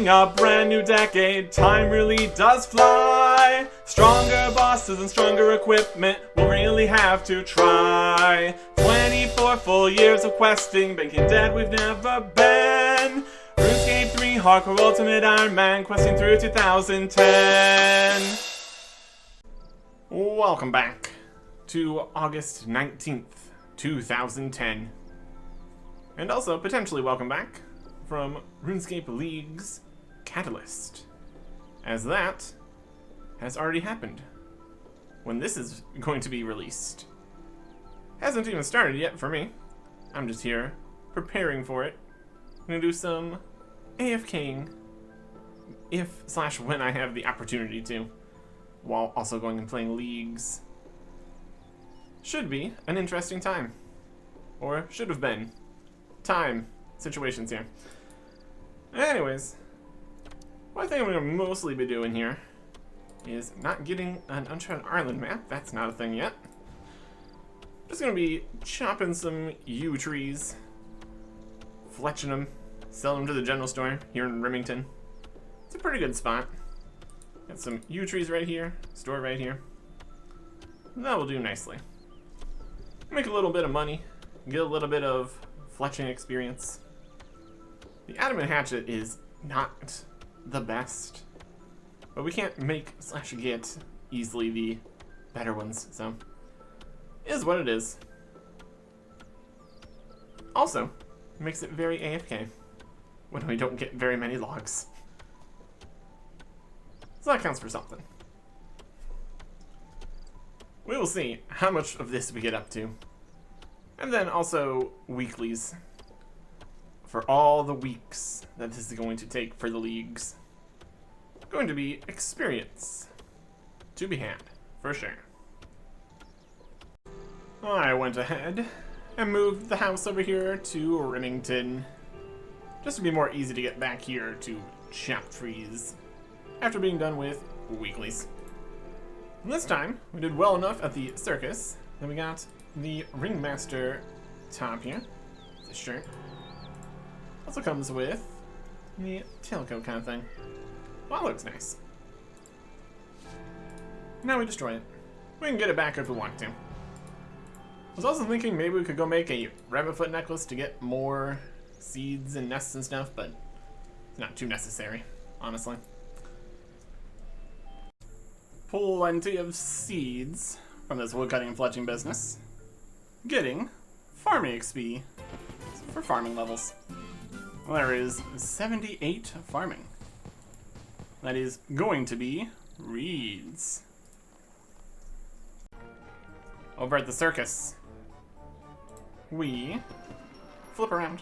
Entering a brand new decade, time really does fly. Stronger bosses and stronger equipment, we'll really have to try. 24 full years of questing, making dead we've never been. RuneScape 3 Hardcore Ultimate Ironman, questing through 2010. Welcome back to August 19th, 2010. And also, potentially welcome back from RuneScape League's Catalyst, as that has already happened when this is going to be released. Hasn't even started yet for me. I'm just here preparing for it. I'm gonna do some AFKing if/when I have the opportunity to, while also going and playing leagues. Should be an interesting time, or should have been. Time situations here. Anyways, what I think I'm going to mostly be doing here is not getting an Uncharted Island map. That's not a thing yet. Just going to be chopping some yew trees, fletching them, selling them to the general store here in Remington. It's a pretty good spot. Got some yew trees right here, store right here. That will do nicely. Make a little bit of money, get a little bit of fletching experience. The adamant hatchet is not the best, but we can't make/get easily the better ones, so it is what it is. Also, makes it very AFK when we don't get very many logs. So that counts for something. We will see how much of this we get up to. And then also weeklies for all the weeks that this is going to take for the leagues. Going to be experience to be had, for sure. I went ahead and moved the house over here to Remington, just to be more easy to get back here to chop trees after being done with weeklies. And this time, we did well enough at the circus that we got the Ringmaster top here. It's a shirt. Also comes with the tailcoat kind of thing. Well, that looks nice. Now we destroy it. We can get it back if we want to. I was also thinking maybe we could go make a rabbit foot necklace to get more seeds and nests and stuff, but it's not too necessary, honestly. Plenty of seeds from this woodcutting and fletching business. Getting farming XP for farming levels. Well, there is 78 farming. That is going to be reeds. Over at the circus, we flip around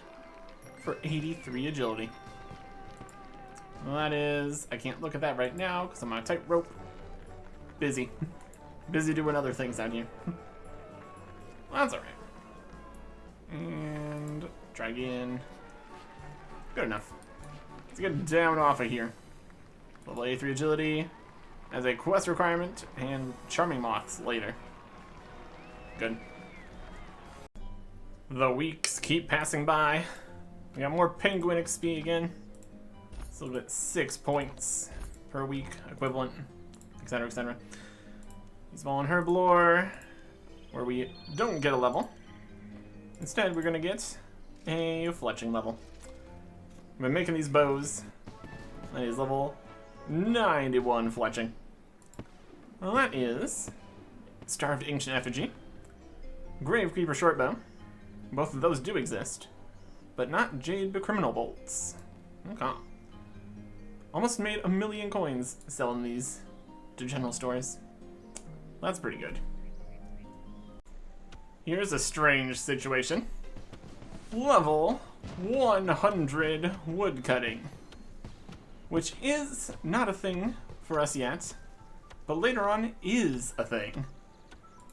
for 83 agility. Well, that is, I can't look at that right now because I'm on a tightrope. Busy. Busy doing other things out here. Well, that's alright. And try again. Good enough. Let's get down off of here. Level 83 agility as a quest requirement and charming moths later. Good. The weeks keep passing by. We got more penguin XP again. It's a little bit 6 points per week equivalent, etc., etc. He's following Herblore, where we don't get a level. Instead, we're gonna get a fletching level. I've been making these bows. That is level 91 fletching. Well, that is Starved Ancient Effigy, Grave Creeper Shortbow. Both of those do exist, but not Jade Criminal Bolts. Okay. Almost made 1 million coins selling these to general stores. That's pretty good. Here's a strange situation. Level 100 woodcutting, which is not a thing for us yet, but later on is a thing,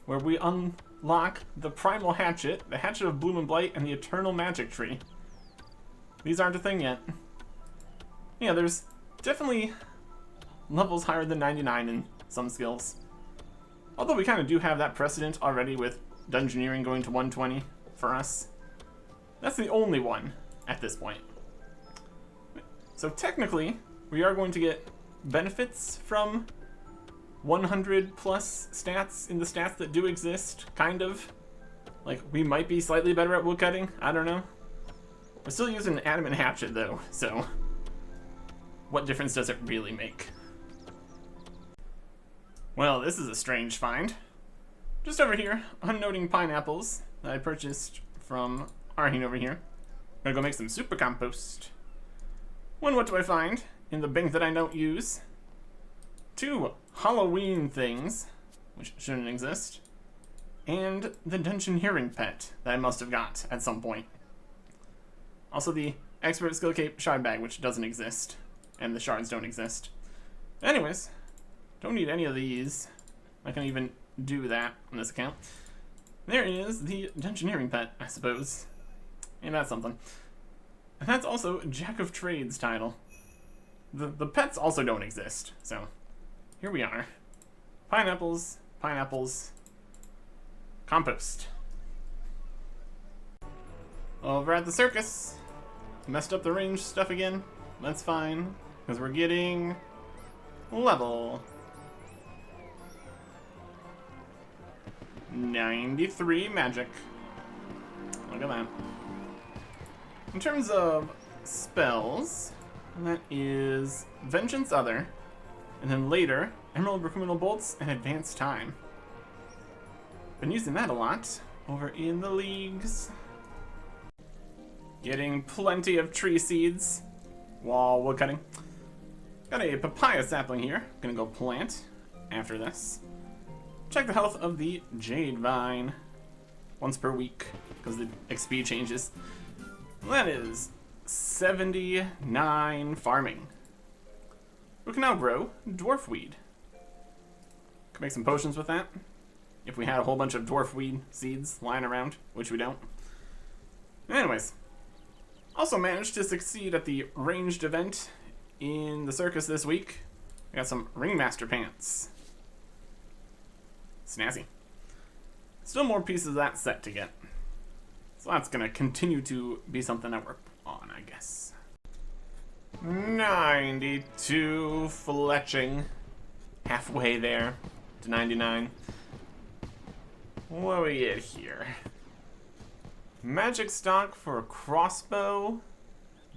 where we unlock the Primal Hatchet, the Hatchet of Bloom and Blight, and the Eternal Magic Tree. These aren't a thing yet. Yeah, there's definitely levels higher than 99 in some skills. Although we kind of do have that precedent already with Dungeoneering going to 120 for us. That's the only one at this point. So technically, we are going to get benefits from 100 plus stats in the stats that do exist, kind of. Like, we might be slightly better at woodcutting, I don't know. We're still using an adamant hatchet though, so what difference does it really make? Well, this is a strange find. Just over here, unnoting pineapples that I purchased from Arhin over here. I'm gonna go make some super compost. One, what do I find in the bin that I don't use? 2 Halloween things, which shouldn't exist. And the dungeon hearing pet that I must have got at some point. Also the expert skill cape shard bag, which doesn't exist. And the shards don't exist. Anyways, don't need any of these. I can even do that on this account. There is the dungeon hearing pet, I suppose. And that's something. And that's also Jack of Trades title. The pets also don't exist, so here we are. Pineapples, pineapples, compost. Over at the circus, messed up the range stuff again. That's fine, because we're getting level 93 magic. Look at that. In terms of spells, that is Vengeance Other, and then later, Emerald Criminal Bolts and Advanced Time. Been using that a lot over in the leagues. Getting plenty of tree seeds while woodcutting. Got a papaya sapling here. Gonna go plant after this. Check the health of the Jade Vine once per week because the XP changes. That is 79 farming. We can now grow dwarf weed. Could make some potions with that if we had a whole bunch of dwarf weed seeds lying around, which we don't. Anyways, also managed to succeed at the ranged event in the circus this week. We got some Ringmaster pants. Snazzy. Still more pieces of that set to get. So that's gonna continue to be something I work on, I guess. 92 fletching. Halfway there to 99. What do we get here? Magic stock for a crossbow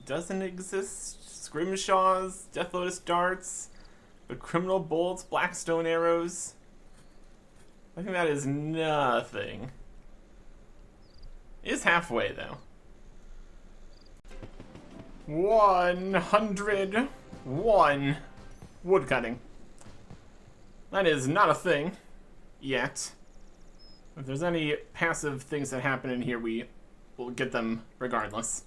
doesn't exist. Scrimshaws, Death Lotus darts, the criminal bolts, blackstone arrows. I think that is nothing. It is halfway though. 101 woodcutting. That is not a thing yet. If there's any passive things that happen in here, we will get them regardless.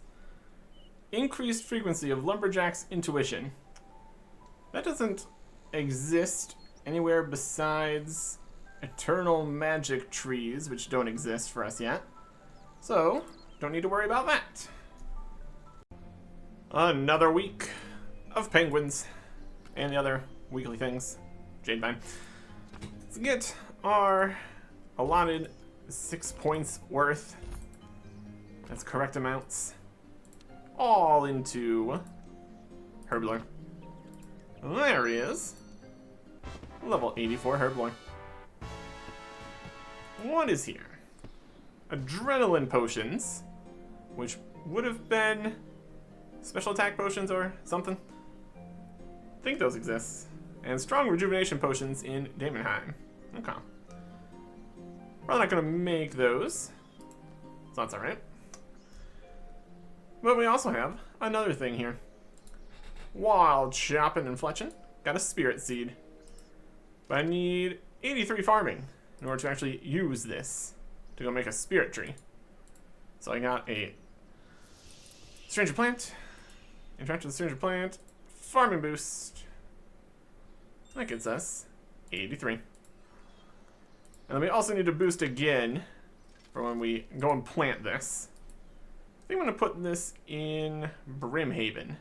Increased frequency of Lumberjack's intuition. That doesn't exist anywhere besides eternal magic trees, which don't exist for us yet. So, don't need to worry about that. Another week of penguins and the other weekly things. Jadevine. Let's get our allotted 6 points worth. That's correct amounts. All into Herblore. There he is. Level 84 Herblore. What is here? Adrenaline potions, which would have been special attack potions or something. I think those exist. And strong rejuvenation potions in Daemonheim. Okay. Probably not gonna make those, so that's alright. But we also have another thing here. Wild chopping and fletching. Got a spirit seed. But I need 83 farming in order to actually use this to go make a spirit tree. So I got a stranger plant, interact with the stranger plant, farming boost. That gets us 83. And then we also need to boost again for when we go and plant this. I think I'm going to put this in Brimhaven.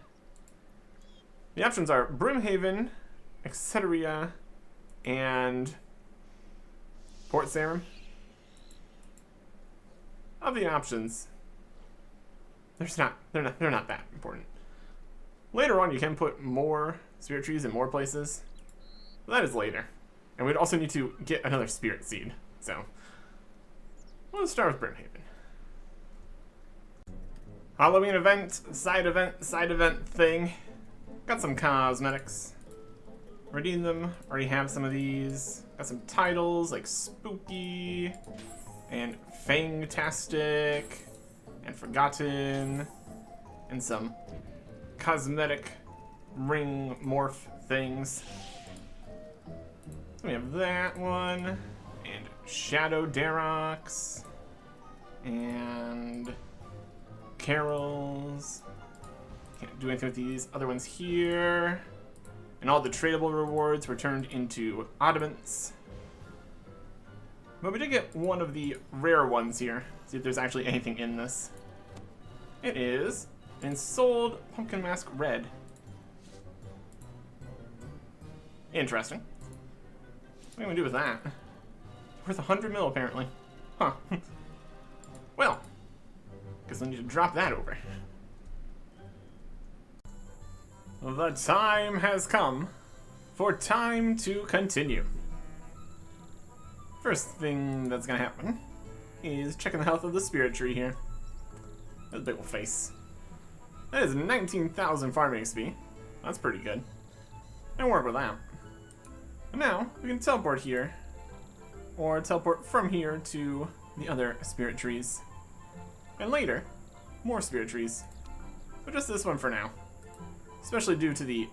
The options are Brimhaven, Exeteria, and Port Sarum. Of the options, they're not that important. Later on, you can put more spirit trees in more places. But that is later. And we'd also need to get another spirit seed. So, let's start with Brimhaven. Halloween event, side event thing. Got some cosmetics. Redeem them. Already have some of these. Got some titles like Spooky and Fangtastic and Forgotten and some cosmetic ring morph things. So we have that one and Shadow Darox and Carols. Can't do anything with these other ones here. And all the tradable rewards were turned into oddments. But we did get one of the rare ones here. See if there's actually anything in this. It is an Ensouled Pumpkin Mask Red. Interesting. What are we gonna do with that? Worth 100 mil apparently. Huh. Well, guess I need to drop that over. The time has come for time to continue. First thing that's gonna happen is checking the health of the spirit tree here. That's a big old face. That is 19,000 farming XP. That's pretty good. And work with that. And now we can teleport here, or teleport from here to the other spirit trees. And later, more spirit trees. But just this one for now. Especially due to the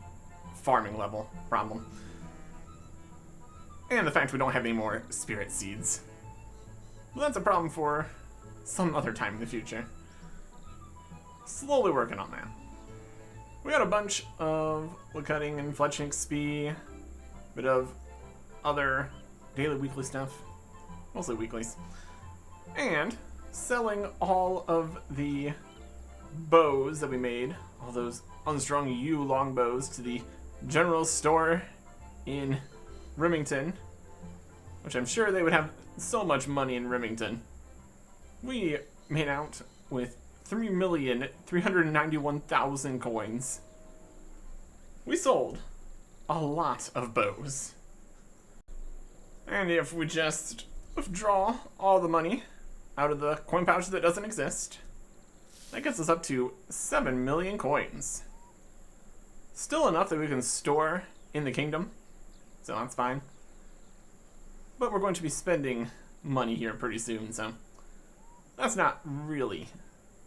farming level problem. And the fact we don't have any more spirit seeds. But that's a problem for some other time in the future. Slowly working on that. We got a bunch of woodcutting and fletching XP. Bit of other daily, weekly stuff. Mostly weeklies. And selling all of the bows that we made. All those unstrung yew longbows to the general store in Remington, which I'm sure they would have so much money in Remington. We made out with 3,391,000 coins. We sold a lot of bows. And if we just withdraw all the money out of the coin pouch that doesn't exist, that gets us up to 7 million coins. Still enough that we can store in the kingdom, so that's fine. But we're going to be spending money here pretty soon, so that's not really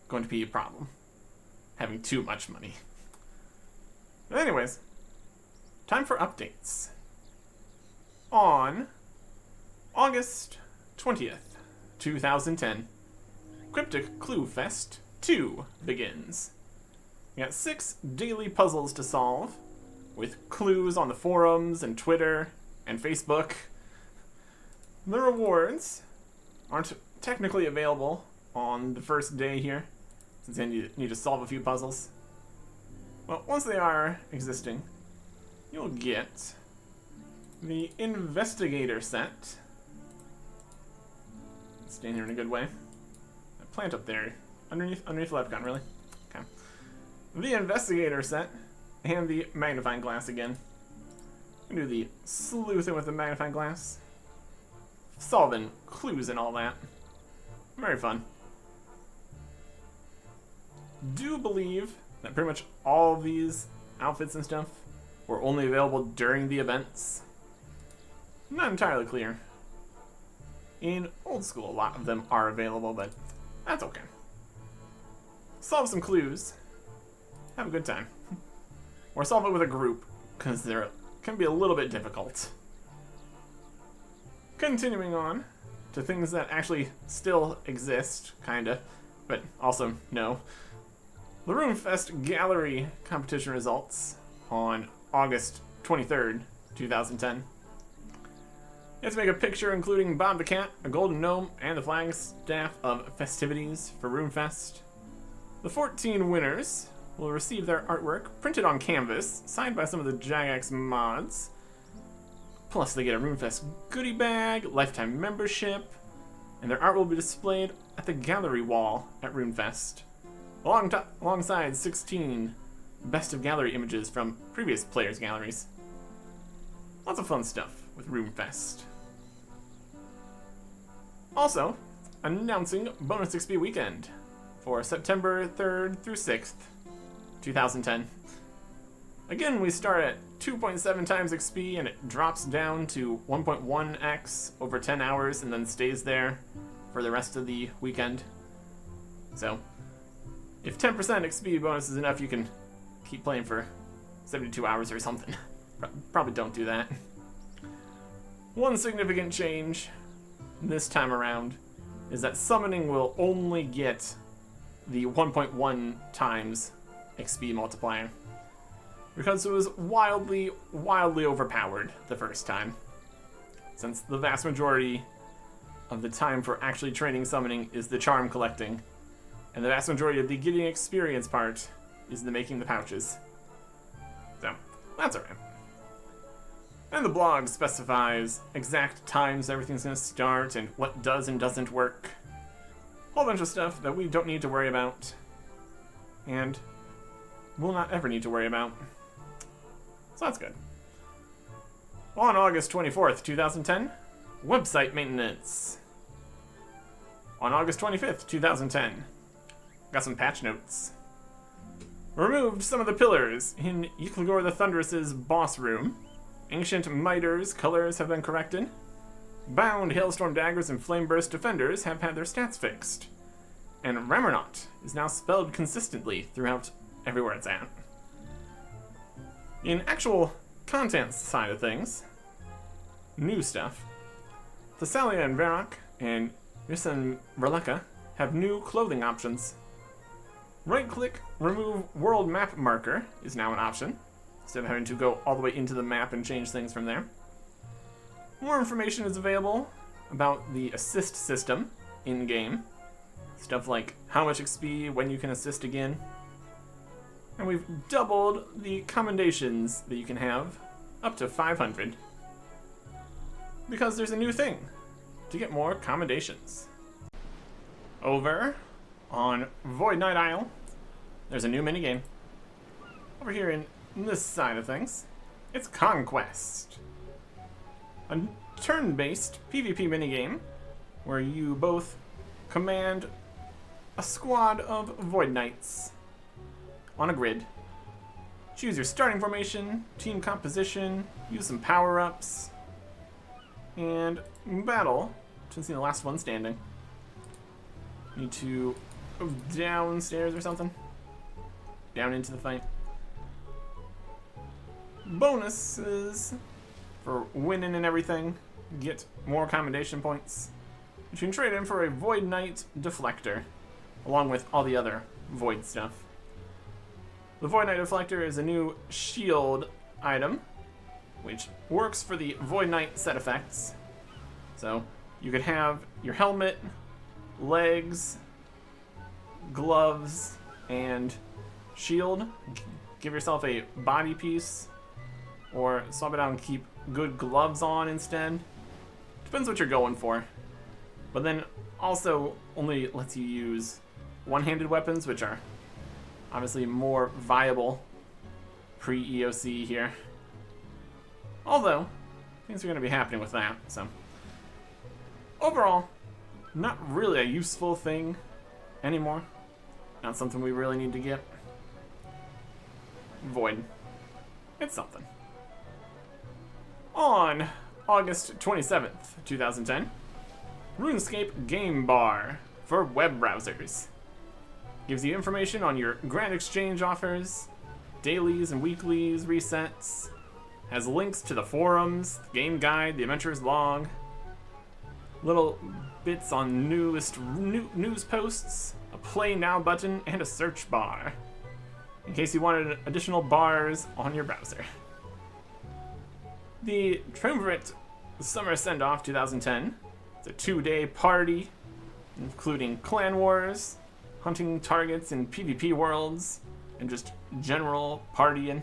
going to be a problem, having too much money. But anyways, time for updates. On August 20th, 2010, Cryptic Clue Fest 2 begins. We got 6 daily puzzles to solve, with clues on the forums and Twitter and Facebook. The rewards aren't technically available on the first day here, since you need to solve a few puzzles. Well, once they are existing, you'll get the Investigator set. Stand here in a good way. That plant up there, underneath the leprechaun, really? Okay. The Investigator set, and the Magnifying Glass again. We can do the sleuthing with the Magnifying Glass. Solving clues and all that. Very fun. Do believe that pretty much all of these outfits and stuff were only available during the events. Not entirely clear. In old school, a lot of them are available, but that's okay. Solve some clues. Have a good time. Or solve it with a group, because they can be a little bit difficult. Continuing on to things that actually still exist, kinda, but also no. The RuneFest Gallery competition results on August 23rd, 2010. You have to make a picture including Bob the Cat, a golden gnome, and the flagstaff of festivities for RuneFest. The 14 winners will receive their artwork printed on canvas, signed by some of the Jagex mods. Plus they get a RuneFest goodie bag, lifetime membership, and their art will be displayed at the gallery wall at RuneFest, alongside 16 best of gallery images from previous players' galleries. Lots of fun stuff with RuneFest. Also, announcing bonus XP weekend for September 3rd through 6th, 2010. Again, we start at 2.7 times XP and it drops down to 1.1x over 10 hours and then stays there for the rest of the weekend. So, if 10% XP bonus is enough, you can keep playing for 72 hours or something. Probably don't do that. One significant change this time around is that summoning will only get the 1.1 times XP multiplier, because it was wildly overpowered the first time, since the vast majority of the time for actually training summoning is the charm collecting, and the vast majority of the getting experience part is the making the pouches. So, that's alright. And the blog specifies exact times everything's going to start and what does and doesn't work. Whole bunch of stuff that we don't need to worry about, and will not ever need to worry about. So that's good. On August 24th, 2010, website maintenance. On August 25th, 2010, got some patch notes. Removed some of the pillars in Ykligor the Thunderous's boss room. Ancient Miter's colors have been corrected. Bound Hailstorm Daggers and Flameburst Defenders have had their stats fixed. And Ramernaut is now spelled consistently throughout everywhere it's at. In actual content side of things, new stuff. Thessalia and Varrock and Yussan Verleka have new clothing options. Right-click, remove world map marker is now an option, instead of having to go all the way into the map and change things from there. More information is available about the assist system in-game. Stuff like how much XP, when you can assist again. And we've doubled the commendations that you can have up to 500. Because there's a new thing to get more commendations. Over on Void Knight Isle, there's a new minigame. Over here in this side of things, it's Conquest. A turn-based PvP minigame where you both command a squad of Void Knights on a grid. Choose your starting formation, team composition, use some power-ups, and battle to see the last one standing. Need to go downstairs or something. Down into the fight. Bonuses for winning and everything. Get more commendation points. You can trade in for a Void Knight Deflector, along with all the other Void stuff. The Void Knight Deflector is a new shield item, which works for the Void Knight set effects. So you could have your helmet, legs, gloves, and shield. Give yourself a body piece, or swap it out and keep good gloves on instead. Depends what you're going for. But then also only lets you use one-handed weapons, which are obviously more viable pre-EOC here. Although, things are going to be happening with that, so. Overall, not really a useful thing anymore. Not something we really need to get. Void. It's something. On August 27th, 2010, RuneScape Game Bar for web browsers. Gives you information on your Grand Exchange offers, dailies and weeklies resets, has links to the forums, the game guide, the adventurer's log, little bits on newest news posts, a play now button, and a search bar, in case you wanted additional bars on your browser. The Triumvirate Summer Send-Off 2010. It's a 2-day party, including clan wars, hunting targets in PvP worlds, and just general partying.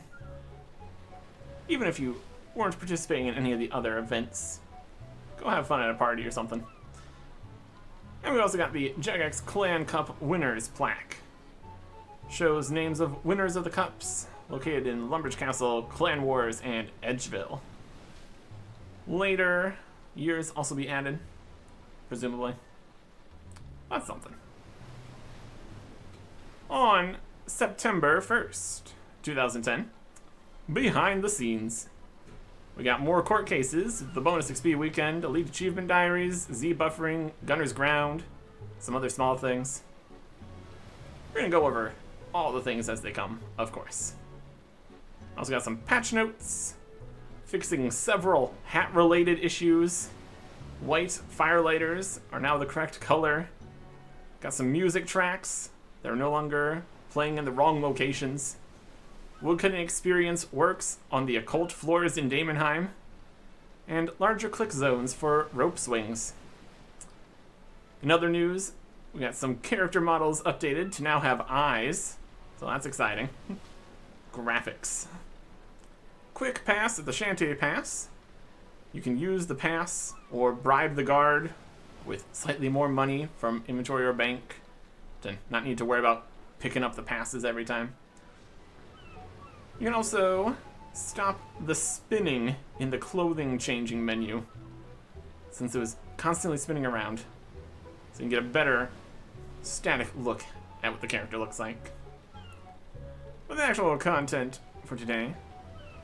Even if you weren't participating in any of the other events, go have fun at a party or something. And we also got the Jagex Clan Cup Winners plaque. shows names of winners of the cups located in Lumbridge Castle, Clan Wars, and Edgeville. Later years also be added, presumably. That's something. On September 1st, 2010, behind the scenes, we got more court cases, the bonus XP weekend, Elite Achievement Diaries, Z buffering, Gunner's Ground, some other small things. We're gonna go over all the things as they come, of course. Also got some patch notes, fixing several hat-related issues. White firelighters are now the correct color. Got some music tracks that are no longer playing in the wrong locations. Woodcutting experience works on the occult floors in Daemonheim. And larger click zones for rope swings. In other news, we got some character models updated to now have eyes, so that's exciting. Graphics. Quick pass at the Shantae Pass. You can use the pass or bribe the guard with slightly more money from inventory or bank to not need to worry about picking up the passes every time. You can also stop the spinning in the clothing changing menu, since it was constantly spinning around, so you can get a better static look at what the character looks like. But the actual content for today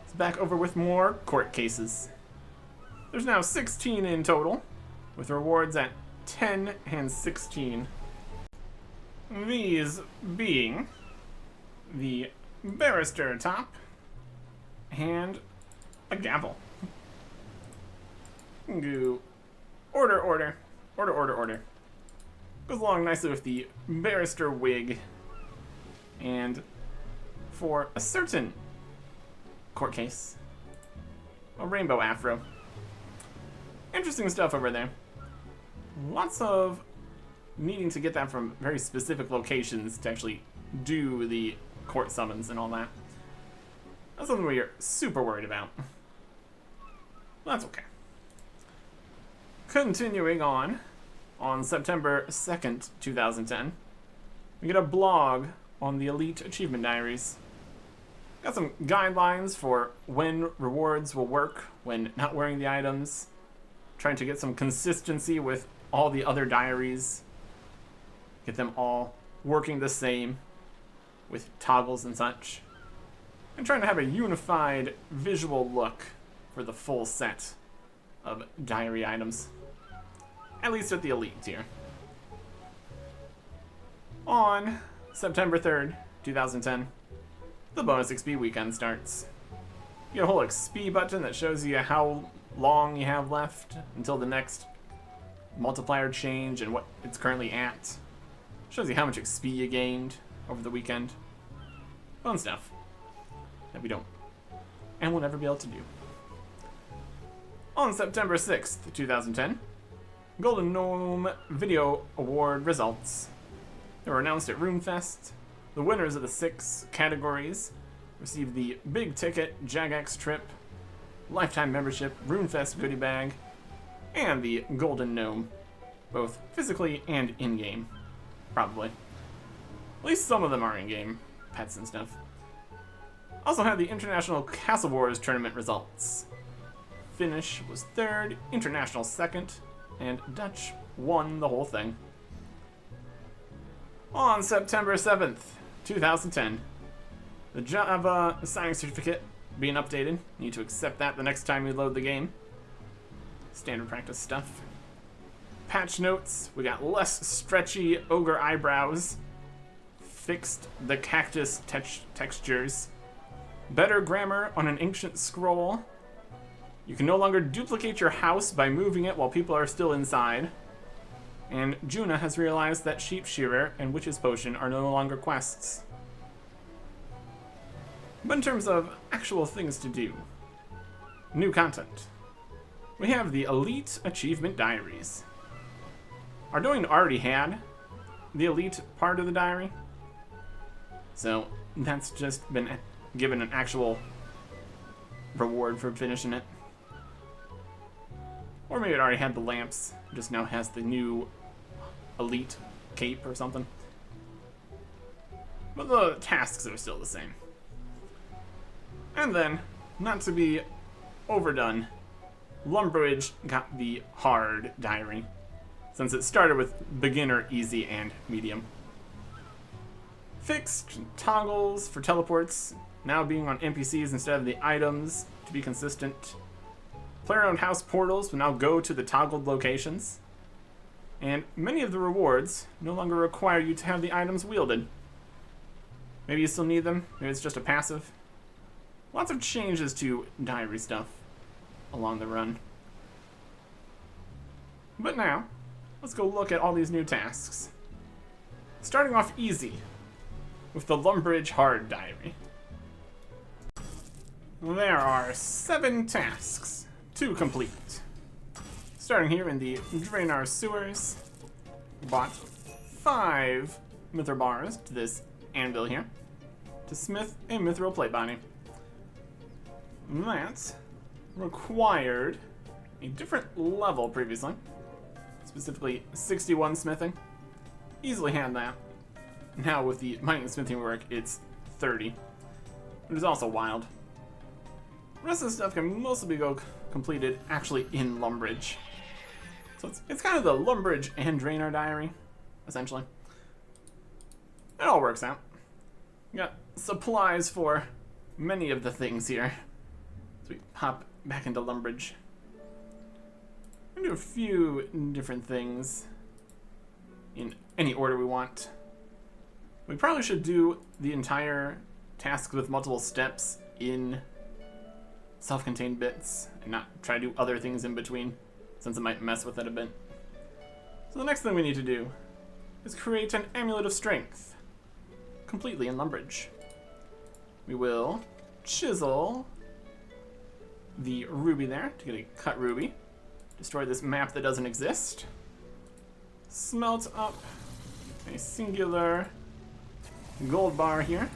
is back over with more court cases. There's now 16 in total, with rewards at 10 and 16. These being the barrister top and a gavel. Go order. Goes along nicely with the barrister wig. And for a certain court case, a rainbow afro. Interesting stuff over there. Lots of needing to get that from very specific locations to actually do the court summons and all that. That's something we're super worried about. That's okay. Continuing on September 2nd, 2010, we get a blog on the Elite Achievement Diaries. Got some guidelines for when rewards will work when not wearing the items, trying to get some consistency with all the other diaries, get them all working the same with toggles and such, and trying to have a unified visual look for the full set of diary items, at least at the Elite tier. On September 3rd, 2010, the bonus XP weekend starts. You get a whole XP button that shows you how long you have left until the next multiplier change and what it's currently at. Shows you how much XP you gained over the weekend. Fun stuff that we don't and will never be able to do. On September 6th, 2010, Golden Gnome Video Award results. They were announced at RuneFest. The winners of the 6 categories received the Big Ticket Jagex Trip, Lifetime Membership RuneFest Goodie Bag, and the Golden Gnome, both physically and in-game, probably. At least some of them are in-game, pets and stuff. Also had the International Castle Wars Tournament results. Finnish was 3rd, International 2nd, and Dutch won the whole thing. On September 7th, 2010, the Java signing certificate being updated. Need to accept that the next time you load the game. Standard practice stuff. Patch notes, we got less stretchy ogre eyebrows. Fixed the cactus textures. Better grammar on an ancient scroll. You can no longer duplicate your house by moving it while people are still inside. And Juna has realized that Sheep Shearer and Witch's Potion are no longer quests. But in terms of actual things to do, new content. We have the Elite Achievement Diaries. Ardoin already had the Elite part of the diary, so that's just been given an actual reward for finishing it. Or maybe it already had the lamps, just now has the new Elite cape or something. but the tasks are still the same. And then, not to be overdone, Lumbridge got the hard diary, since it started with beginner, easy, and medium. Fixed toggles for teleports, now being on NPCs instead of the items to be consistent. Player-owned house portals will now go to the toggled locations. And many of the rewards no longer require you to have the items wielded. Maybe you still need them, maybe it's just a passive. Lots of changes to diary stuff along the run. But now, let's go look at all these new tasks. Starting off easy, with the Lumbridge Hard Diary. There are 7 tasks to complete. Starting here in the Draenor sewers, bought 5 mithril bars to this anvil here, to smith a mithril plate body. That required a different level previously, specifically 61 smithing. Easily had that. Now with the mining and smithing work, it's 30, which is also wild. The rest of the stuff can mostly be completed actually in Lumbridge. So it's kind of the Lumbridge and Draenor diary, essentially. It all works out. We got supplies for many of the things here. So we hop back into Lumbridge. We do a few different things in any order we want. We probably should do the entire task with multiple steps in self-contained bits and not try to do other things in between, since it might mess with it a bit. So the next thing we need to do is create an Amulet of Strength, completely in Lumbridge. We will chisel the ruby there to get a cut ruby, destroy this map that doesn't exist, smelt up a singular gold bar here,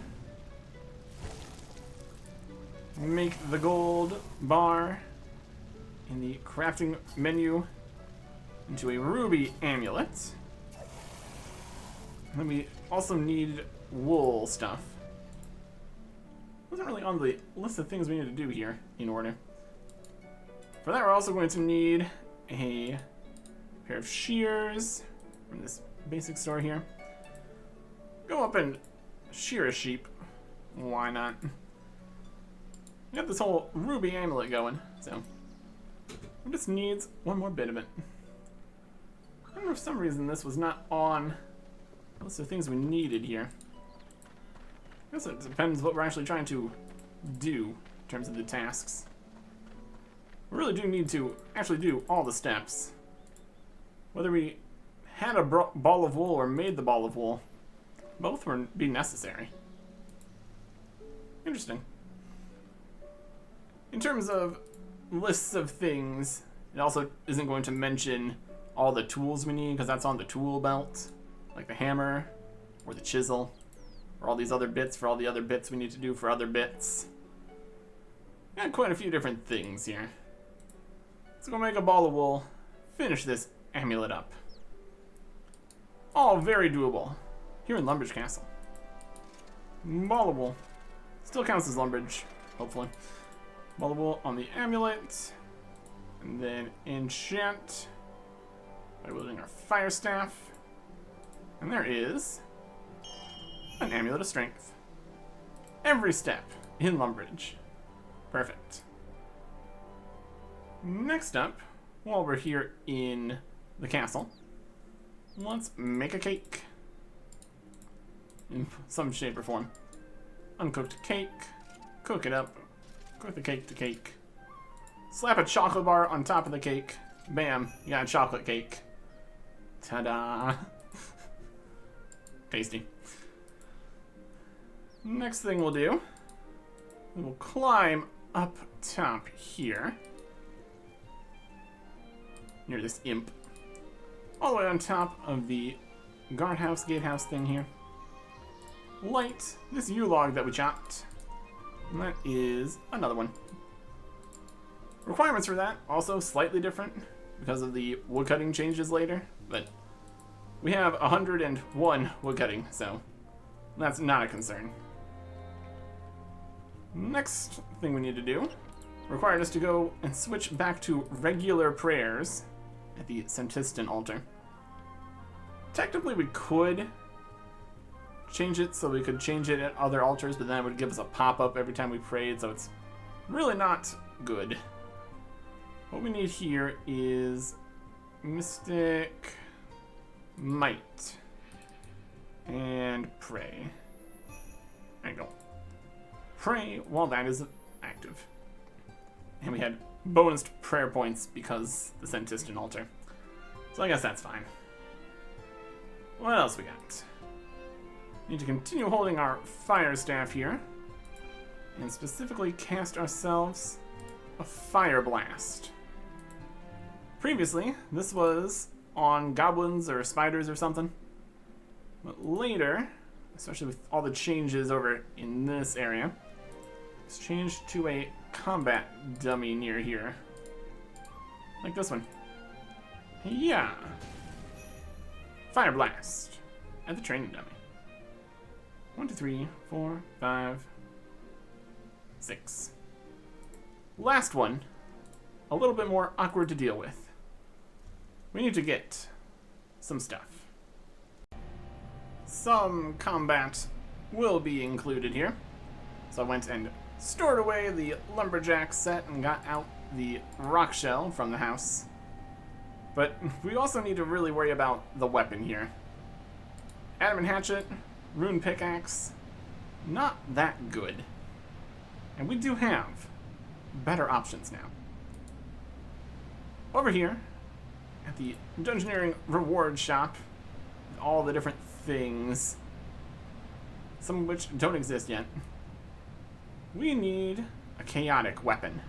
make the gold bar in the crafting menu into a ruby amulet. Then we also need wool stuff. Wasn't really on the list of things we need to do here in order. For that, we're also going to need a pair of shears from this basic store here. Go up and shear a sheep. Why not? We got this whole ruby amulet going, so it just needs one more bit of it. I don't know, for some reason this was not on the list of things we needed here. I guess it depends what we're actually trying to do in terms of the tasks. We really do need to actually do all the steps. Whether we had a ball of wool or made the ball of wool, both would be necessary. Interesting. In terms of lists of things, it also isn't going to mention all the tools we need, because that's on the tool belt, like the hammer or the chisel, or all these other bits for all the other bits we need to do for other bits. Got quite a few different things here. Let's go make a ball of wool, finish this amulet up. All very doable here in Lumbridge Castle. Ball of wool. Still counts as Lumbridge, hopefully. Ball of wool on the amulet, and then enchant by wielding our fire staff. And there is an Amulet of Strength. Every step in Lumbridge. Perfect. Next up, while we're here in the castle, let's make a cake. In some shape or form. Uncooked cake, cook it up, cook the cake to cake. Slap a chocolate bar on top of the cake. Bam, you got a chocolate cake. Ta-da! Tasty. Next thing we'll do, we will climb up top here, near this imp, all the way on top of the guardhouse, gatehouse thing here. Light this U-log that we chopped, and that is another one. Requirements for that also slightly different because of the woodcutting changes later, but we have 101 woodcutting, so That's not a concern. Next thing we need to do required us to go and switch back to regular prayers at the Sentistan altar. Technically, we could change it so we could change it at other altars, but then it would give us a pop-up every time we prayed, so it's really not good. What we need here is Mystic Might and Pray. There you go. Pray while that is active. And we had bonused prayer points because the Sentistan altar. So I guess that's fine. What else we got? Need to continue holding our fire staff here. And specifically cast ourselves a fire blast. Previously, this was on goblins or spiders or something. But later, especially with all the changes over in this area, it's changed to a combat dummy near here. Like this one. Yeah. Fire blast at the training dummy. 1, 2, 3, 4, 5, 6. Last one, a little bit more awkward to deal with. We need to get some stuff. Some combat will be included here. So I went and stored away the lumberjack set and got out the rock shell from the house. But we also need to really worry about the weapon here. Adamant hatchet, rune pickaxe, not that good. And we do have better options now. Over here, at the Dungeoneering reward shop, with all the different things, some of which don't exist yet, we need a chaotic weapon.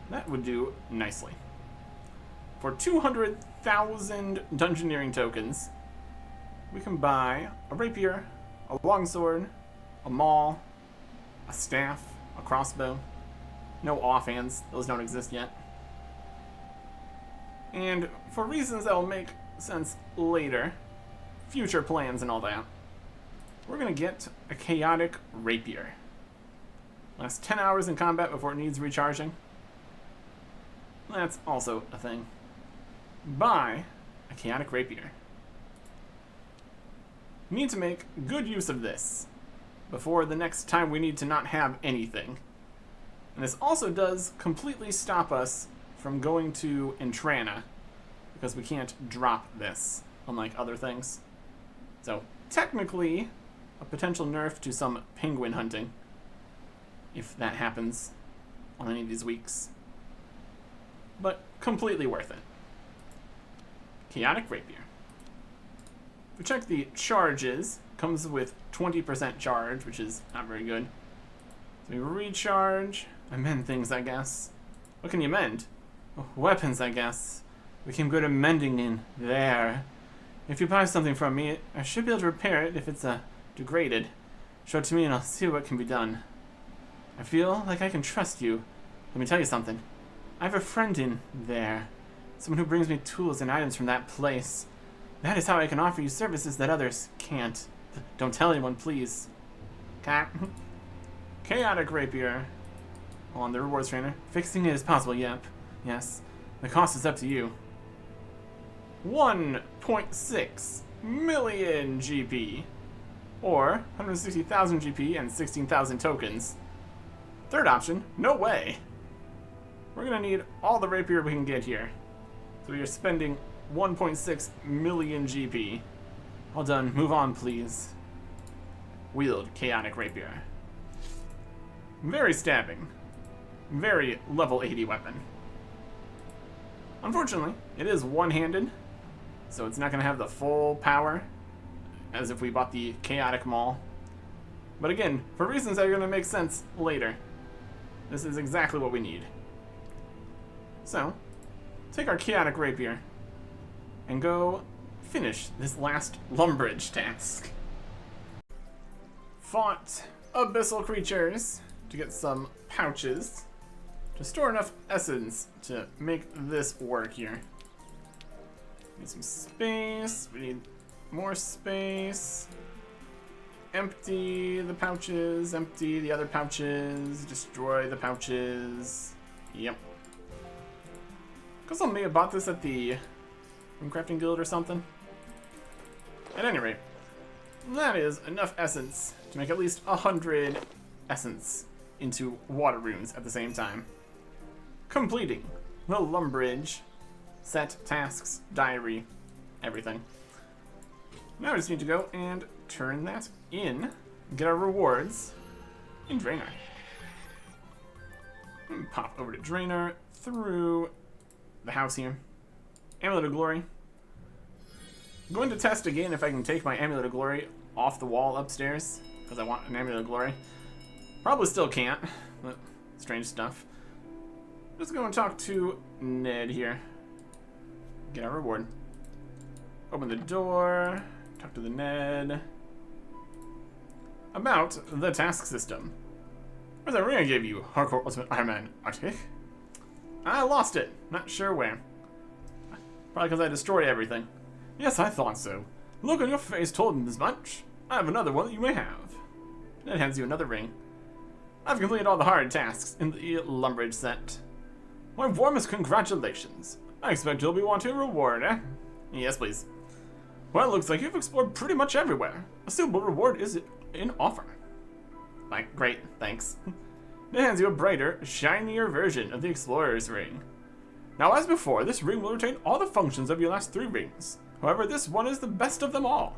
That would do nicely. For 200,000 Dungeoneering tokens, we can buy a rapier, a longsword, a maul, a staff, a crossbow. No offhands, those don't exist yet. And for reasons that will make sense later, future plans and all that, we're gonna get a chaotic rapier. Lasts 10 hours in combat before it needs recharging. That's also a thing. Buy a chaotic rapier. We need to make good use of this before the next time we need to not have anything. And this also does completely stop us from going to Entrana, because we can't drop this, unlike other things. So, technically, a potential nerf to some penguin hunting, if that happens on any of these weeks. But completely worth it. Chaotic Rapier. If we check the charges, comes with 20% charge, which is not very good. So we recharge, amend things, I guess. What can you mend? Weapons, I guess. Became good at mending in there. If you buy something from me, I should be able to repair it if it's degraded. Show it to me and I'll see what can be done. I feel like I can trust you. Let me tell you something. I have a friend in there. Someone who brings me tools and items from that place. That is how I can offer you services that others can't. Don't tell anyone, please. Cat. Chaotic Rapier. On the rewards trainer. Fixing it is possible, yep. Yes. The cost is up to you. 1.6 million GP. Or 160,000 GP and 16,000 tokens. Third option, no way. We're gonna need all the rapier we can get here. So we are spending 1.6 million GP. All done, move on please. Wield Chaotic Rapier. Very stabbing. Very level 80 weapon. Unfortunately, it is one-handed, so it's not gonna have the full power as if we bought the Chaotic Maul. But again, for reasons that are gonna make sense later, this is exactly what we need. So, take our Chaotic Rapier and go finish this last Lumbridge task. Fought abyssal creatures to get some pouches to store enough essence to make this work here. Need some space, we need more space. Empty the pouches, empty the other pouches, destroy the pouches. Yep. Because I may have bought this at the Crafting Guild or something. At any rate, that is enough essence to make at least 100 essence into water runes at the same time. Completing the Lumbridge set, tasks, diary, everything. Now we just need to go and turn that in, get our rewards in Draenor. And pop over to Draenor through the house here. Amulet of Glory. I'm going to test again if I can take my Amulet of Glory off the wall upstairs, because I want an Amulet of Glory. Probably still can't, but strange stuff. Just go and talk to Ned here. Get our reward. Open the door. Talk to the Ned. About the task system. Where's that ring I gave you, Hardcore Ultimate Ironman Artic? I lost it. Not sure where. Probably because I destroyed everything. Yes, I thought so. The look on your face told me as much. I have another one that you may have. Ned hands you another ring. I've completed all the hard tasks in the Lumbridge set. My warmest congratulations. I expect you'll be wanting a reward, eh? Yes, please. Well, it looks like you've explored pretty much everywhere. A suitable reward is in offer. Like, great, thanks. It hands you a brighter, shinier version of the Explorer's Ring. Now, as before, this ring will retain all the functions of your last 3 rings. However, this one is the best of them all.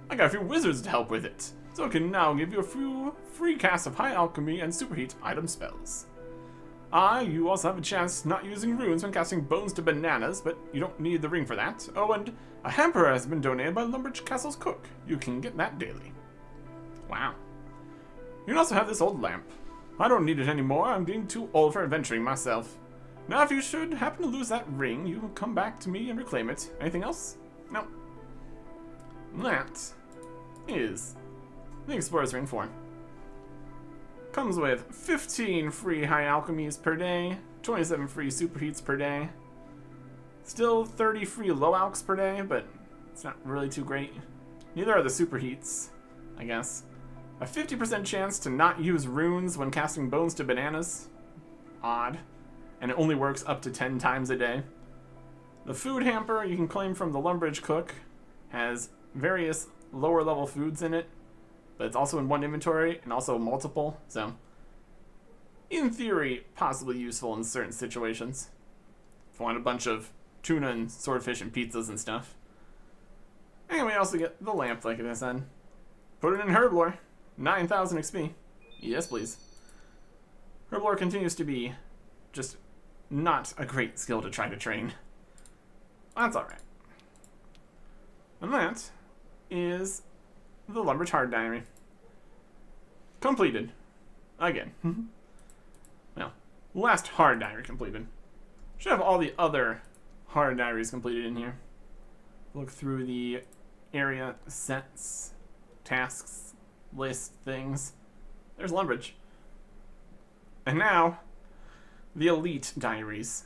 I got a few wizards to help with it, so it can now give you a few free casts of high alchemy and superheat item spells. You also have a chance not using runes when casting bones to bananas, but you don't need the ring for that. Oh, and a hamper has been donated by Lumbridge Castle's cook. You can get that daily. Wow. You can also have this old lamp. I don't need it anymore. I'm getting too old for adventuring myself. Now, if you should happen to lose that ring, you can come back to me and reclaim it. Anything else? No. That is the Explorer's Ring 4. Comes with 15 free high alchemies per day, 27 free superheats per day, still 30 free low alchs per day, but it's not really too great. Neither are the superheats, I guess. A 50% chance to not use runes when casting bones to bananas. Odd. And it only works up to 10 times a day. The food hamper you can claim from the Lumbridge cook has various lower level foods in it, but it's also in one inventory and also multiple, so in theory, possibly useful in certain situations. If you want a bunch of tuna and swordfish and pizzas and stuff. And we also get the lamp, like I said. Put it in Herblore. 9,000 XP. Yes, please. Herblore continues to be just not a great skill to try to train. That's alright. And that is the Lumbridge Hard Diary. Completed. Again. Well, last Hard Diary completed. Should have all the other Hard Diaries completed in here. Look through the area sets, tasks, list, things. There's Lumbridge. And now, the Elite Diaries.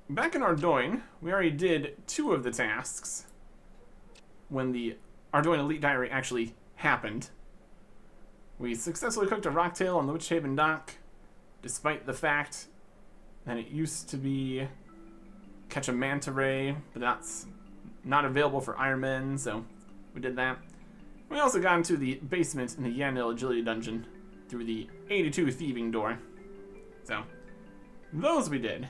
Back in Ardoin, we already did 2 of the tasks when the Ardoin Elite Diary actually happened. We successfully cooked a rocktail on the Witch Haven dock, despite the fact that it used to be catch a manta ray, but that's not available for Ironman, so we did that. We also got into the basement in the Yanil Agility Dungeon through the 82 thieving door. So, those we did.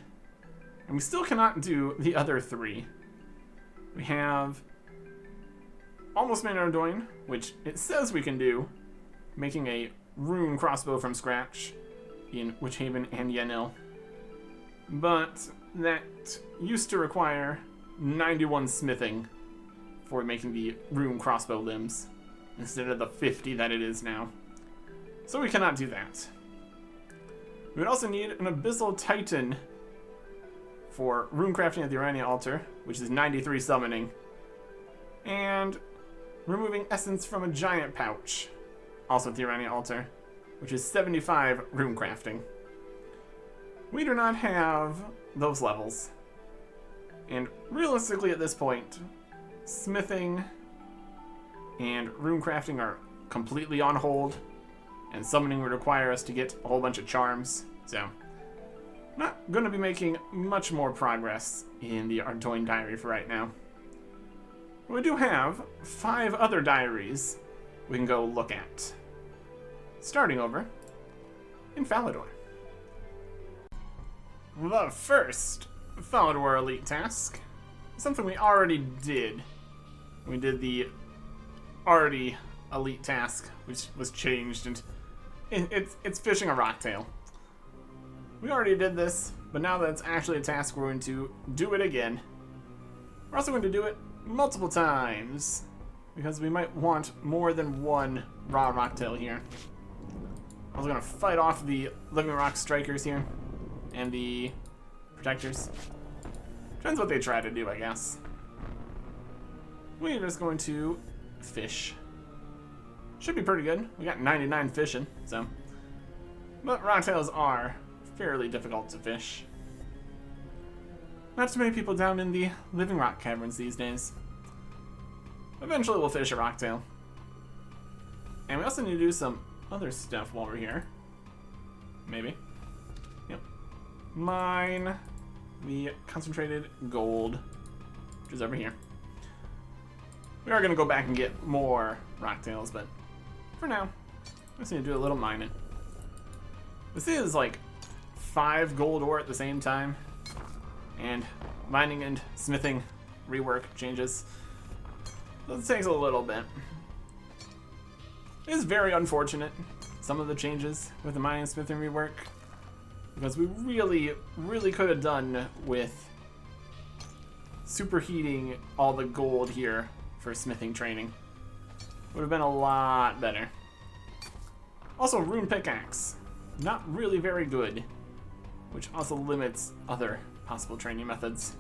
And we still cannot do the other 3. We have Almost Made Ardoin, which it says we can do, making a rune crossbow from scratch in Witch Haven and Yanil. But that used to require 91 smithing for making the rune crossbow limbs, instead of the 50 that it is now. So we cannot do that. We would also need an Abyssal Titan for rune crafting at the Urania altar, which is 93 summoning. And removing essence from a giant pouch, also at the Urania altar, which is 75 rune crafting. We do not have those levels. And realistically at this point, smithing and rune crafting are completely on hold, and summoning would require us to get a whole bunch of charms, so not going to be making much more progress in the Artoin diary for right now. We do have 5 other diaries we can go look at, starting over in Falador. The first Falador Elite task is something we already did. We did the already Elite task, which was changed, and it's fishing a rocktail. We already did this, but now that it's actually a task, we're going to do it again. We're also going to do it multiple times, because we might want more than one raw rocktail here. I was going to fight off the Living Rock Strikers here, and the Protectors. Depends what they try to do, I guess. We're just going to fish. Should be pretty good. We got 99 fishing, so. But rocktails are fairly difficult to fish. Not too many people down in the Living Rock Caverns these days. Eventually we'll fish a rocktail. And we also need to do some other stuff while we're here. Maybe. Yep. Mine the concentrated gold, which is over here. We are going to go back and get more rocktails, but for now, I just need to do a little mining. This is like 5 gold ore at the same time, and mining and smithing rework changes. So it takes a little bit. It is very unfortunate, some of the changes with the mining and smithing rework, because we really could have done with superheating all the gold here for smithing training. Would have been a lot better. Also, rune pickaxe, not really very good, which also limits other possible training methods.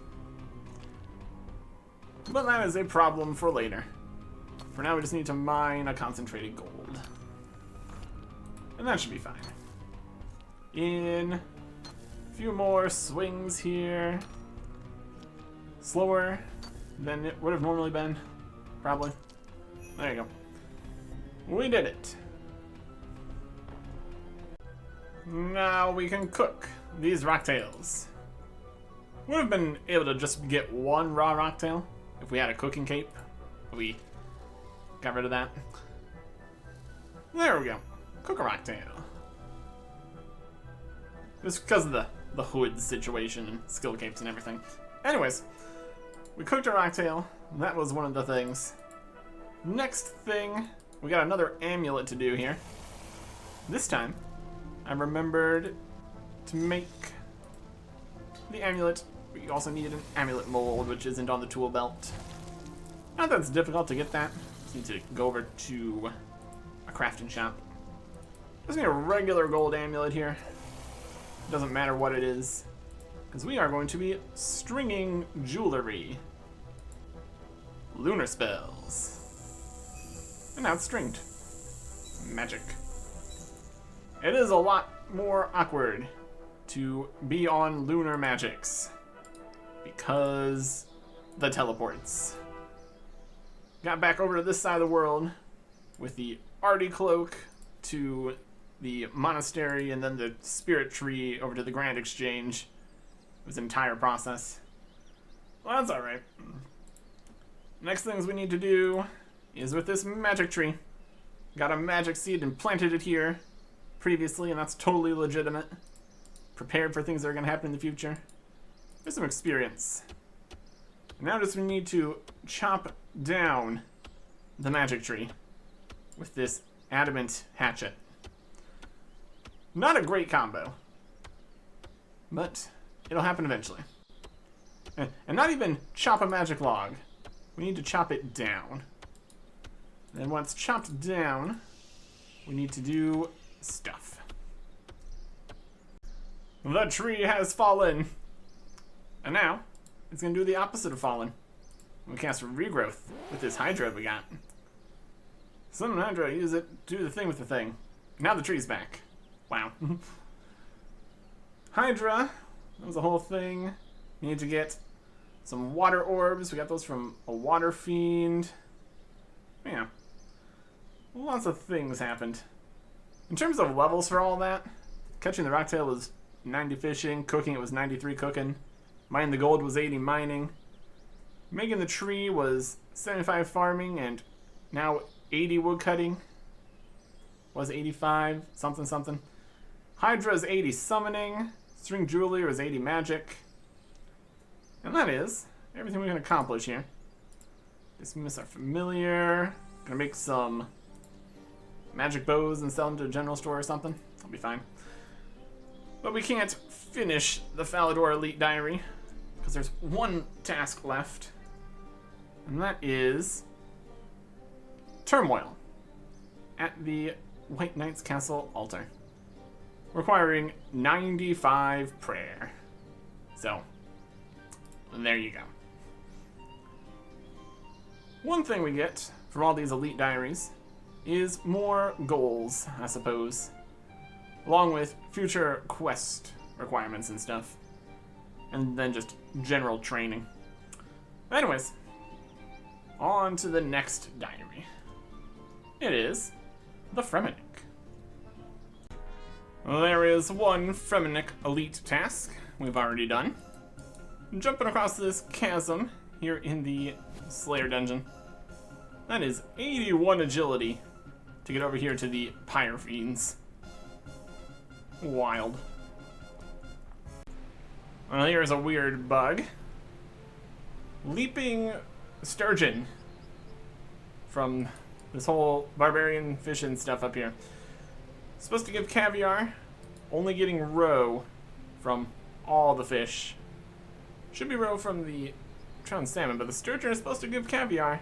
But that is a problem for later. For now, we just need to mine a concentrated gold. And that should be fine. In a few more swings here. Slower than it would have normally been, probably. There you go. We did it. Now we can cook these rocktails. Would have been able to just get one raw rocktail if we had a cooking cape. We got rid of that. There we go. Cook a rocktail. Just because of the hood situation and skill capes and everything. Anyways, we cooked a rocktail. That was one of the things. Next thing, we got another amulet to do here. This time, I remembered to make the amulet. We also needed an amulet mold, which isn't on the tool belt. Not that it's difficult to get that. Just need to go over to a crafting shop. Just need a regular gold amulet here. Doesn't matter what it is, because we are going to be stringing jewelry. Lunar spells. And now it's stringed. Magic. It is a lot more awkward to be on lunar magics because the teleports. Got back over to this side of the world with the Artic cloak to the monastery and then the spirit tree over to the Grand Exchange. It was an entire process. Well, that's alright. Next things we need to do is with this magic tree. Got a magic seed and planted it here previously, and that's totally legitimate. Prepared for things that are going to happen in the future. There's some experience. Now just we need to chop down the magic tree with this adamant hatchet. Not a great combo, but it'll happen eventually. And not even chop a magic log. We need to chop it down. Then once chopped down, we need to do stuff. The tree has fallen. And now, it's going to do the opposite of fallen. We cast regrowth with this Hydra we got. Summon Hydra, use it, do the thing with the thing. Now the tree's back. Wow. Hydra, that was the whole thing. We need to get some water orbs. We got those from a water fiend. Yeah, lots of things happened. In terms of levels for all that, catching the rocktail was 90 fishing, cooking it was 93 cooking, mining the gold was 80 mining, making the tree was 75 farming, and now 80 wood cutting was 85 something something. Hydra is 80 summoning, string jewelry was 80 magic, and that is everything we can accomplish here. Dismiss our familiar. Gonna make some magic bows and sell them to a general store or something. I'll be fine. But we can't finish the Falador Elite Diary because there's one task left, and that is Turmoil at the White Knight's Castle altar, requiring 95 prayer. So, there you go. One thing we get from all these Elite Diaries is more goals, I suppose, along with future quest requirements and stuff, and then just general training. Anyways, on to the next diary. It is the Fremennik. There is one Fremennik Elite task we've already done. Jumping across this chasm here in the Slayer dungeon. That is 81 agility to get over here to the Pyre Fiends. Wild. Well, here's a weird bug. Leaping sturgeon from this whole barbarian fishing stuff up here. Supposed to give caviar, only getting roe from all the fish. Should be roe from the trout salmon, but the sturgeon is supposed to give caviar.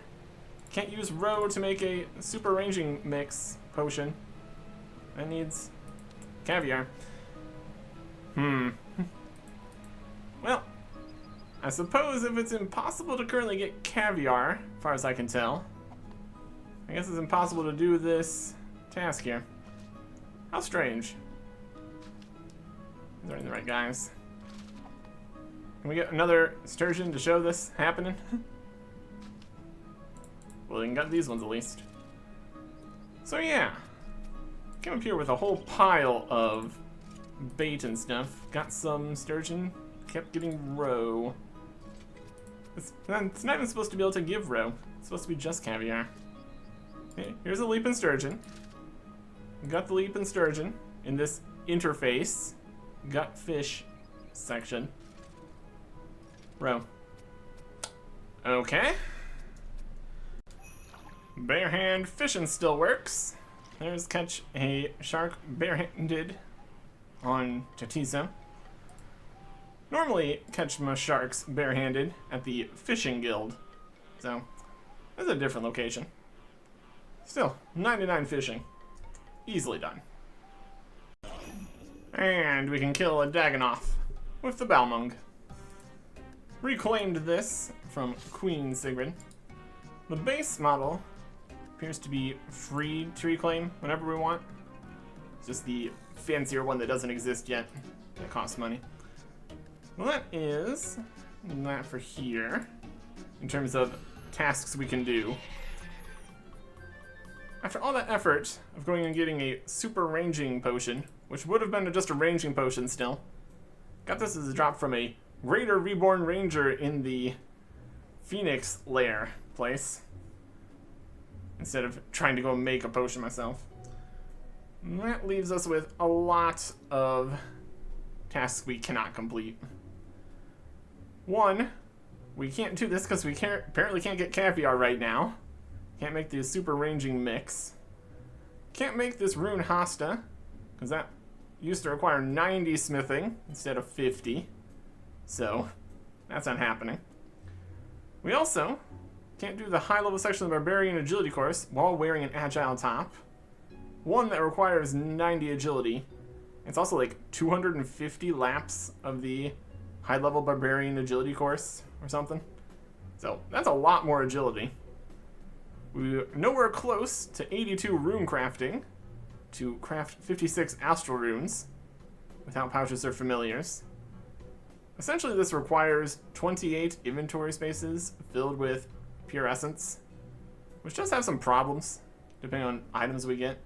Can't use roe to make a super ranging mix potion. That needs caviar. Well, I suppose if it's impossible to currently get caviar, as far as I can tell, I guess it's impossible to do this task here. How strange. These aren't the right guys. Can we get another sturgeon to show this happening? Well, we can get these ones at least. So yeah, came up here with a whole pile of bait and stuff. Got some sturgeon, kept getting roe. It's not even supposed to be able to give roe. It's supposed to be just caviar. Okay, here's a leaping sturgeon. Got the leaping sturgeon in this interface gut fish section. Roe. Okay. Barehand fishing still works. There's catch a shark barehanded on Chatizo. Normally catch my sharks barehanded at the fishing guild. So, that's a different location. Still, 99 fishing. Easily done. And we can kill a Dagonoth with the Balmung. Reclaimed this from Queen Sigrid. The base model appears to be free to reclaim whenever we want. It's just the fancier one that doesn't exist yet that costs money. Well, that is that for here in terms of tasks we can do. After all that effort of going and getting a super ranging potion, which would have been just a ranging potion still, got this as a drop from a Raider Reborn Ranger in the Phoenix Lair place, instead of trying to go make a potion myself. And that leaves us with a lot of tasks we cannot complete. One, we can't do this because we apparently can't get caviar right now. Can't make the super ranging mix. Can't make this rune Hasta, because that used to require 90 smithing instead of 50. So, that's not happening. We also can't do the high-level section of the Barbarian Agility course while wearing an Agile top. One that requires 90 agility. It's also like 250 laps of the high-level Barbarian Agility course or something. So, that's a lot more agility. We're nowhere close to 82 rune crafting to craft 56 astral runes without pouches or familiars. Essentially, this requires 28 inventory spaces filled with pure essence, which does have some problems. depending on items we get.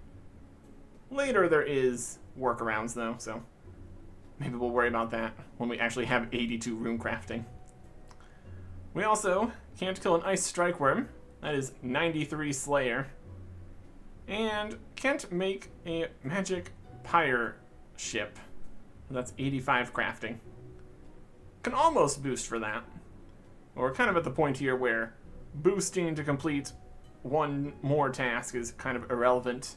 Later there is workarounds though, so maybe we'll worry about that when we actually have 82 rune crafting. We also can't kill an ice strike worm. That is 93 Slayer. And can't make a magic pyre ship. That's 85 crafting. Can almost boost for that. We're kind of at the point here where boosting to complete one more task is kind of irrelevant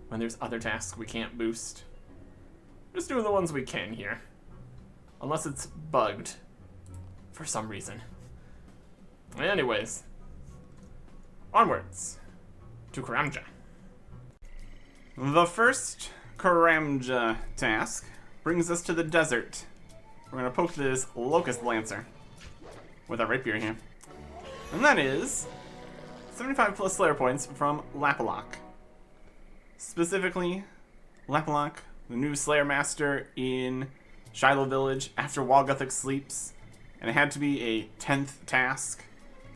when there's other tasks we can't boost. Just doing the ones we can here. Unless it's bugged for some reason. Anyways, onwards to Karamja. The first Karamja task brings us to the desert. We're going to poke this Locust Lancer with our rapier here. And that is 75 plus Slayer points from Lapalok. Specifically, Lapalok, the new Slayer Master in Shiloh Village after Walguthic sleeps. And it had to be a 10th task.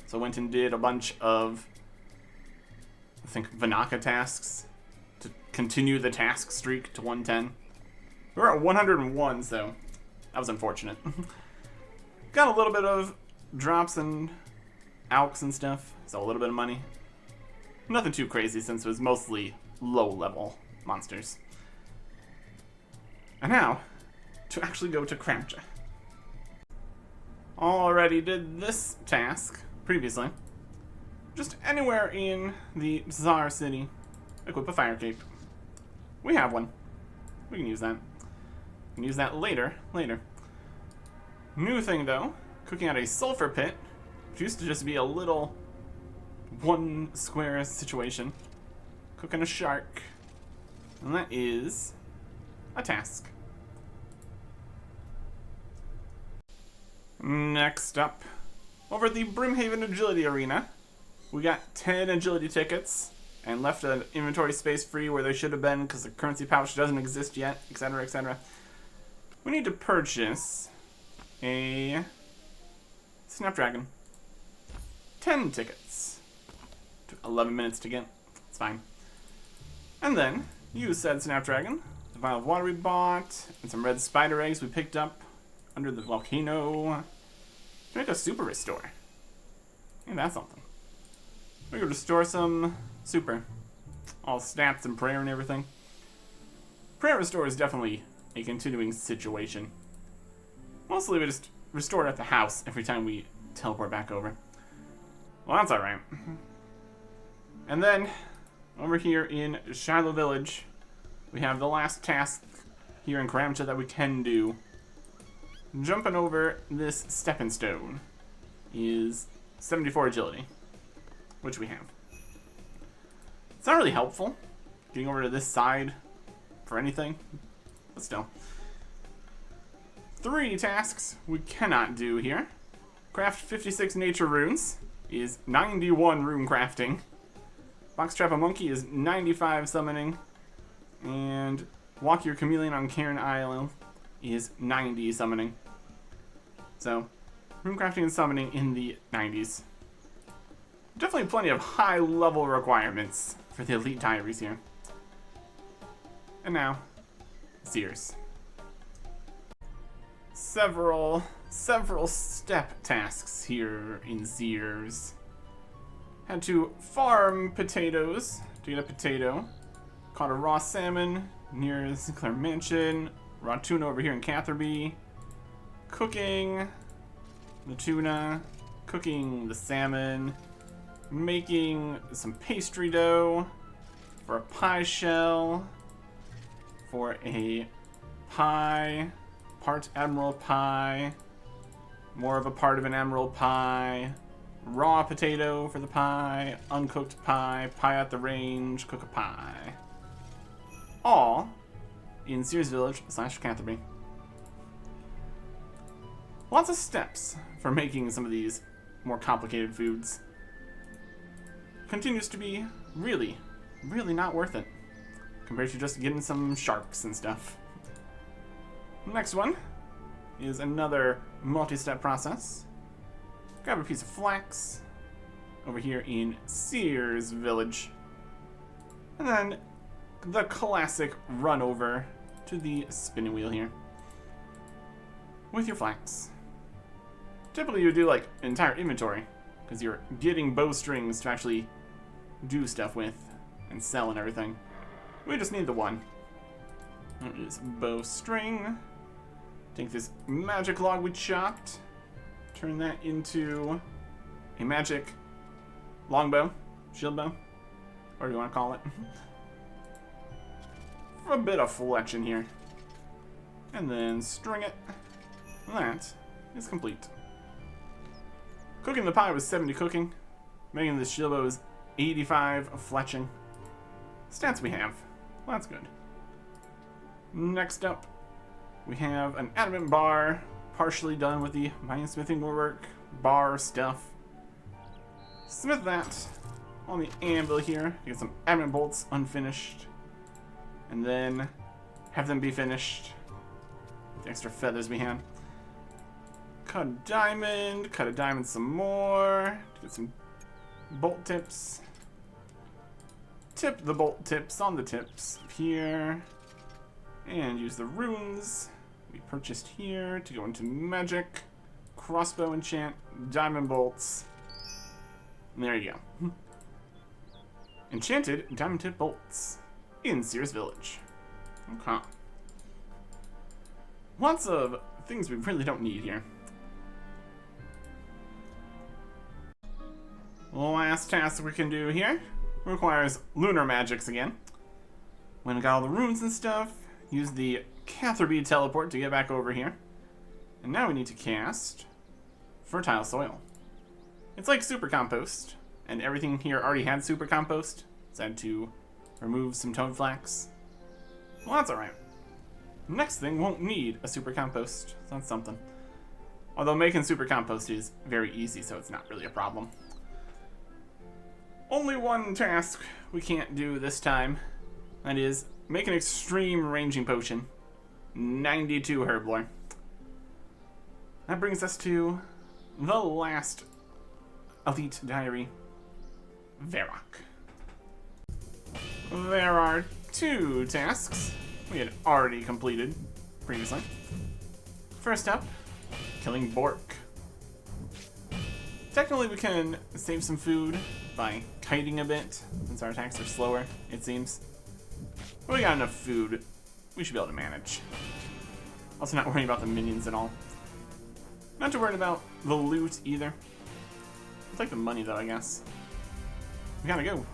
So I went and did a bunch of, I think, Vanaka tasks to continue the task streak to 110. We were at 101, so that was unfortunate. Got a little bit of drops and alks and stuff, so a little bit of money. Nothing too crazy since it was mostly low-level monsters. And now, to actually go to Karamja. Already did this task previously. Just anywhere in the Tsar City, equip a fire cape. We have one. We can use that. We can use that later. New thing though, cooking out a sulfur pit, which used to just be a little one square situation. Cooking a shark. And that is a task. Next up, over at the Brimhaven Agility Arena, we got 10 agility tickets and left an inventory space free where they should have been because the currency pouch doesn't exist yet, etc., etc. We need to purchase a Snapdragon. 10 tickets. Took 11 minutes to get. It's fine. And then, use said Snapdragon, the vial of water we bought, and some red spider eggs we picked up under the volcano to make a super restore. Ain't that something? We could restore some super. All stats and prayer and everything. Prayer restore is definitely a continuing situation. Mostly we just restore it at the house every time we teleport back over. Well, that's alright. And then, over here in Shiloh Village, we have the last task here in Karamja that we can do. Jumping over this stepping stone is 74 agility, which we have. It's not really helpful getting over to this side for anything, but still. 3 tasks we cannot do here. Craft 56 nature runes is 91 rune crafting. Box trap a monkey is 95 summoning. And walk your chameleon on Cairn Isle is 90 summoning. So, rune crafting and summoning in the 90s. Definitely plenty of high level requirements for the elite diaries here. And now, Sears. Several step tasks here in Sears. Had to farm potatoes to get a potato. Caught a raw salmon near the Sinclair Mansion. Raw tuna over here in Catherby. Cooking the tuna. Cooking the salmon. Making some pastry dough for a pie shell. For a pie. Part emerald pie. More of a part of an emerald pie. Raw potato for the pie. Uncooked pie. Pie at the range. Cook a pie. All in Sears Village / Catherby. Lots of steps for making some of these more complicated foods. Continues to be really not worth it compared to just getting some sharks and stuff. Next one is another multi-step process. Grab a piece of flax over here in Sears Village. And then the classic run over to the spinning wheel here with your flax. Typically you would do like entire inventory because you're getting bowstrings to actually do stuff with and sell and everything. We just need the one. There is bowstring. Take this magic log we chopped, turn that into a magic longbow, shield bow, whatever you want to call it. For a bit of fletch in here. And then string it. That is complete. Cooking the pie was 70 cooking. Making the shield bow is 85 fletching. Stats we have. Well, that's good. Next up, we have an adamant bar, partially done with the mining smithing work, bar stuff. Smith that on the anvil here. Get some adamant bolts unfinished. And then have them be finished. The extra feathers we had. Cut a diamond some more. Get some bolt tips. Tip the bolt tips on the tips here. And use the runes we purchased here to go into magic, crossbow enchant, diamond bolts. And there you go. Enchanted diamond tip bolts in Sears Village. Okay. Lots of things we really don't need here. Last task we can do here requires lunar magics again. When we got all the runes and stuff, use the Catherby teleport to get back over here. And now we need to cast fertile soil. It's like super compost, and everything here already had super compost. So I had to remove some toad flax. Well, that's alright. Next thing won't need a super compost, so that's something. Although making super compost is very easy, so it's not really a problem. Only one task we can't do this time. That is, make an extreme ranging potion. 92 herb lore. That brings us to the last elite diary, Varrock. There are 2 tasks we had already completed previously. First up, killing Bork. Technically we can save some food by kiting a bit, since our attacks are slower, it seems. But we got enough food, we should be able to manage. Also not worrying about the minions at all. Not too worried about the loot either. I'll take the money though, I guess. We gotta go.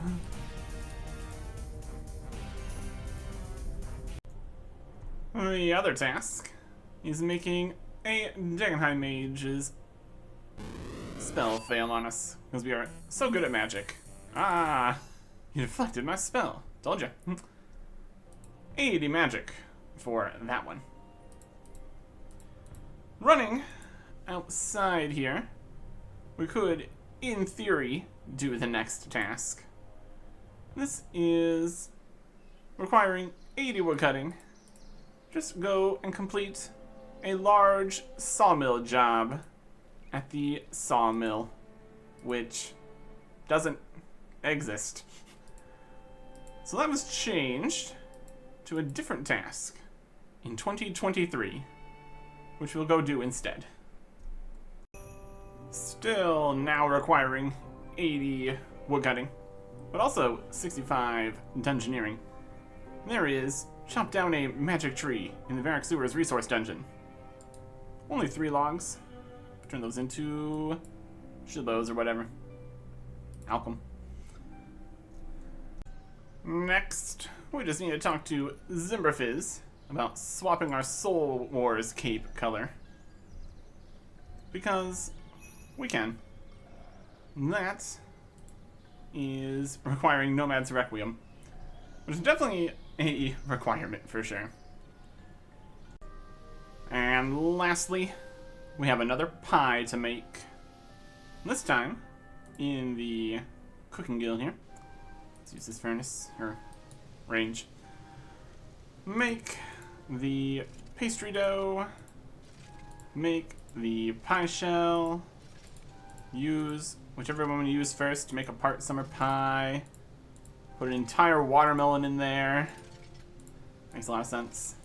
The other task is making a Jagenheim mage's spell fail on us, because we are so good at magic. Ah, you deflected my spell. Told you. 80 magic for that one. Running outside here, we could, in theory, do the next task. This is requiring 80 wood cutting. Just go and complete a large sawmill job at the sawmill, which doesn't exist. So that was changed to a different task in 2023, which we'll go do instead. Still now requiring 80 woodcutting, but also 65 dungeoneering. There is chop down a magic tree in the Varrock Sewers resource dungeon. Only 3 logs. Turn those into shield bows or whatever. Alchem. Next, we just need to talk to Zimberfizz about swapping our Soul Wars cape color. Because we can. That is requiring Nomad's Requiem, which is definitely a requirement for sure. And lastly, we have another pie to make. This time, in the cooking guild here. Let's use this furnace, or range. Make the pastry dough. Make the pie shell. Use whichever one we use first to make a part summer pie. Put an entire watermelon in there. Makes a lot of sense.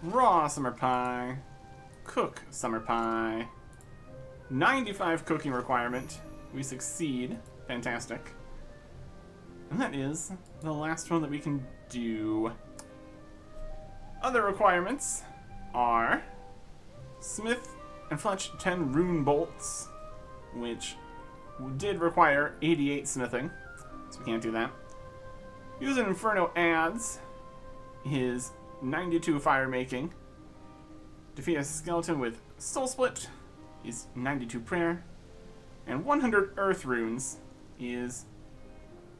Raw summer pie. Cook summer pie. 95 cooking requirement. We succeed. Fantastic. And that is the last one that we can do. Other requirements are Smith and Fletch 10 rune bolts, which did require 88 smithing, so we can't do that. Use an Inferno adds his 92 fire making. Defeat a skeleton with Soul Split is 92 prayer. And 100 earth runes is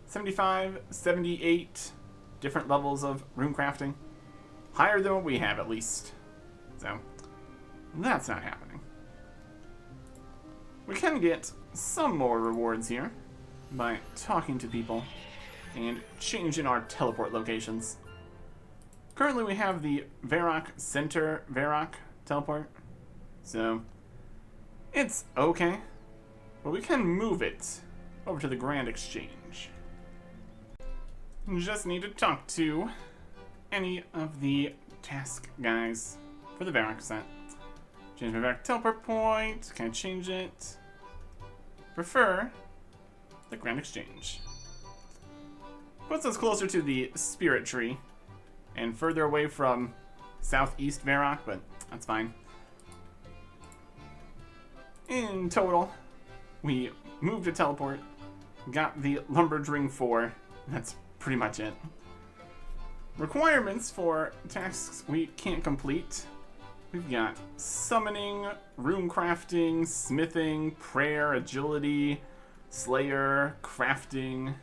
75, 78 different levels of rune crafting. Higher than what we have, at least. So, that's not happening. We can get some more rewards here by talking to people and changing our teleport locations. Currently we have the Varrock Center Varrock teleport, so it's okay, but we can move it over to the Grand Exchange. Just need to talk to any of the task guys for the Varrock set. Change my Varrock teleport point. Can I change it? Prefer the Grand Exchange. Puts us closer to the Spirit Tree and further away from Southeast Varrock, but that's fine. In total, we moved a teleport, got the Lumberdring 4. That's pretty much it. Requirements for tasks we can't complete. We've got summoning, rune crafting, smithing, prayer, agility, slayer, crafting,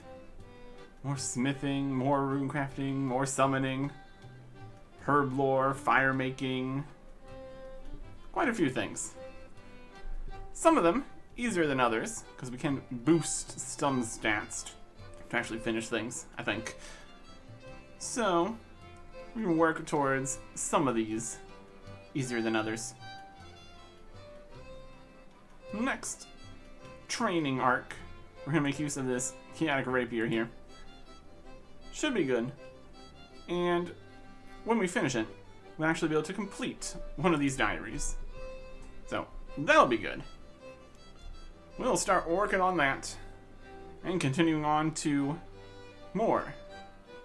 more smithing, more rune crafting, more summoning, herb lore, fire making, quite a few things. Some of them easier than others, because we can boost some stats to actually finish things, I think. So, we can work towards some of these easier than others. Next, training arc. We're going to make use of this chaotic rapier here. Should be good. And when we finish it, we'll actually be able to complete one of these diaries. So, that'll be good. We'll start working on that and continuing on to more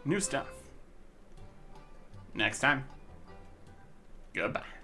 new stuff next time. Goodbye.